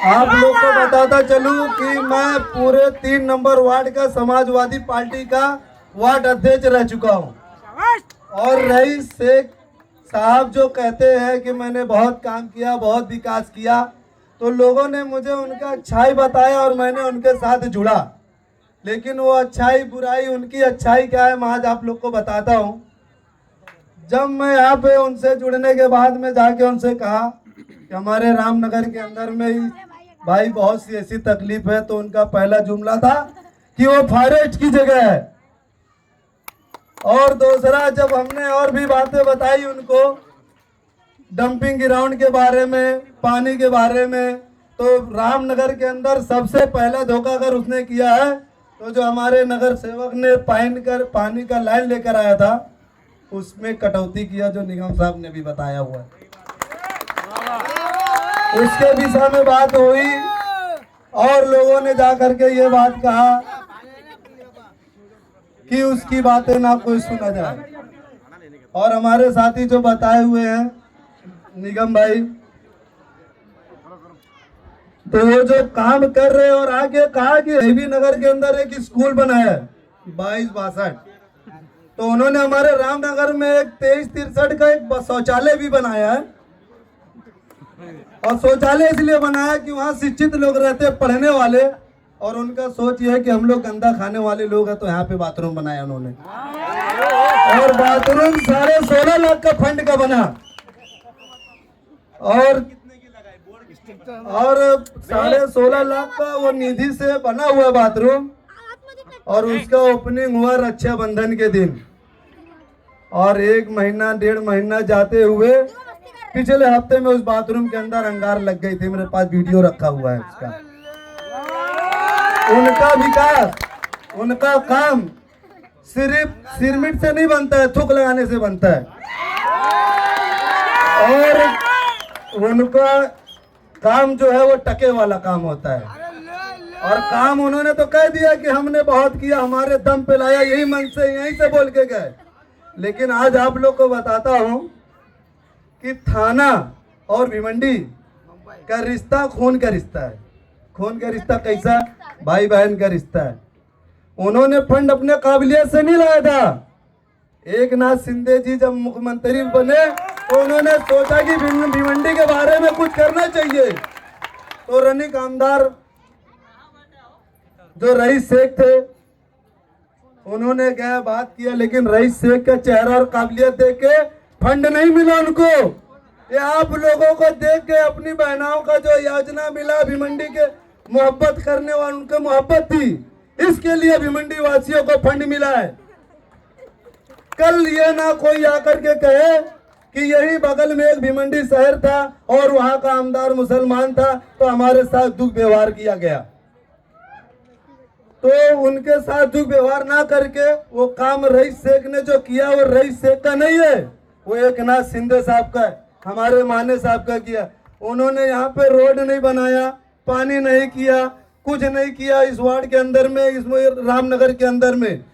आप लोग को बताता चलूं कि मैं पूरे 3 नंबर वार्ड का समाजवादी पार्टी का वार्ड अध्यक्ष रह चुका हूं। और रईस शेख साहब जो कहते हैं कि मैंने बहुत काम किया, बहुत विकास किया, तो लोगों ने मुझे उनका अच्छाई बताया और मैंने उनके साथ जुड़ा। लेकिन वो अच्छाई बुराई, उनकी अच्छाई क्या है मैं आज आप लोग को बताता हूं। जब मैं यहाँ पे उनसे जुड़ने के बाद में जाके उनसे कहा कि हमारे रामनगर के अंदर में ही भाई बहुत सी ऐसी तकलीफ है, तो उनका पहला जुमला था कि वो फॉरेस्ट की जगह है। और दूसरा, जब हमने और भी बातें बताई उनको डंपिंग ग्राउंड के बारे में, पानी के बारे में, तो रामनगर के अंदर सबसे पहला धोखा अगर उसने किया है तो जो हमारे नगर सेवक ने पानी का लाइन लेकर आया था उसमें कटौती किया, जो निगम साहब ने भी बताया हुआ है। उसके विषय में बात हुई और लोगों ने जा करके ये बात कहा कि उसकी बातें ना कोई सुना जाए। और हमारे साथी जो बताए हुए हैं निगम भाई, तो वो जो काम कर रहे हैं और आगे कहा कि देवी नगर के अंदर एक स्कूल बनाया है 2262, तो उन्होंने हमारे रामनगर में एक 2363 का एक शौचालय भी बनाया है। और शौचालय इसलिए बनाया कि वहाँ शिक्षित लोग रहते हैं, पढ़ने वाले, और उनका सोच ये है कि हम लोग गंदा खाने वाले लोग हैं, तो यहाँ पे बाथरूम बनाया उन्होंने। और बाथरूम 16.5 लाख का फंड का बना, और 16.5 लाख का वो निधि से बना हुआ बाथरूम। और उसका ओपनिंग हुआ रक्षाबंधन के दिन, और 1 महीना 1.5 महीना जाते हुए पिछले हफ्ते में उस बाथरूम के अंदर अंगार लग गई थी। मेरे पास वीडियो रखा हुआ है उसका। उनका विकास, उनका काम सिर्फ सिरमिट से नहीं बनता है, थूक लगाने से बनता है। और उनका काम जो है वो टके वाला काम होता है। और काम उन्होंने तो कह दिया कि हमने बहुत किया, हमारे दम पे लाया, यही मन से यहीं से बोल के गए। लेकिन आज आप लोग को बताता हूं कि थाना और भिवंडी का रिश्ता खून का रिश्ता है। खून का रिश्ता कैसा? भाई बहन का रिश्ता है। उन्होंने फंड अपने काबिलियत से नहीं लाया था। एक नाथ शिंदे जी जब मुख्यमंत्री बने तो उन्होंने सोचा कि भिवंडी के बारे में कुछ करना चाहिए। तो रनिक आमदार जो रईस शेख थे उन्होंने क्या बात किया, लेकिन रईस शेख का चेहरा और काबिलियत देख के फंड नहीं मिला उनको। ये आप लोगों को देख के अपनी बहनाओं का जो योजना मिला, भिवंडी के मोहब्बत करने वाले उनके मोहब्बत थी, इसके लिए भिवंडी वासियों को फंड मिला है। कल ये ना कोई आकर के कहे कि यही बगल में एक भिवंडी शहर था और वहां का आमदार मुसलमान था तो हमारे साथ दुख व्यवहार किया गया। तो उनके साथ दुख व्यवहार ना करके वो काम रईस शेख ने जो किया वो रईस शेख का नहीं है, वो एक नाथ शिंदे साहब का है, हमारे माने साहब का किया। उन्होंने यहाँ पे रोड नहीं बनाया, पानी नहीं किया, कुछ नहीं किया इस वार्ड के अंदर में, इसमें रामनगर के अंदर में।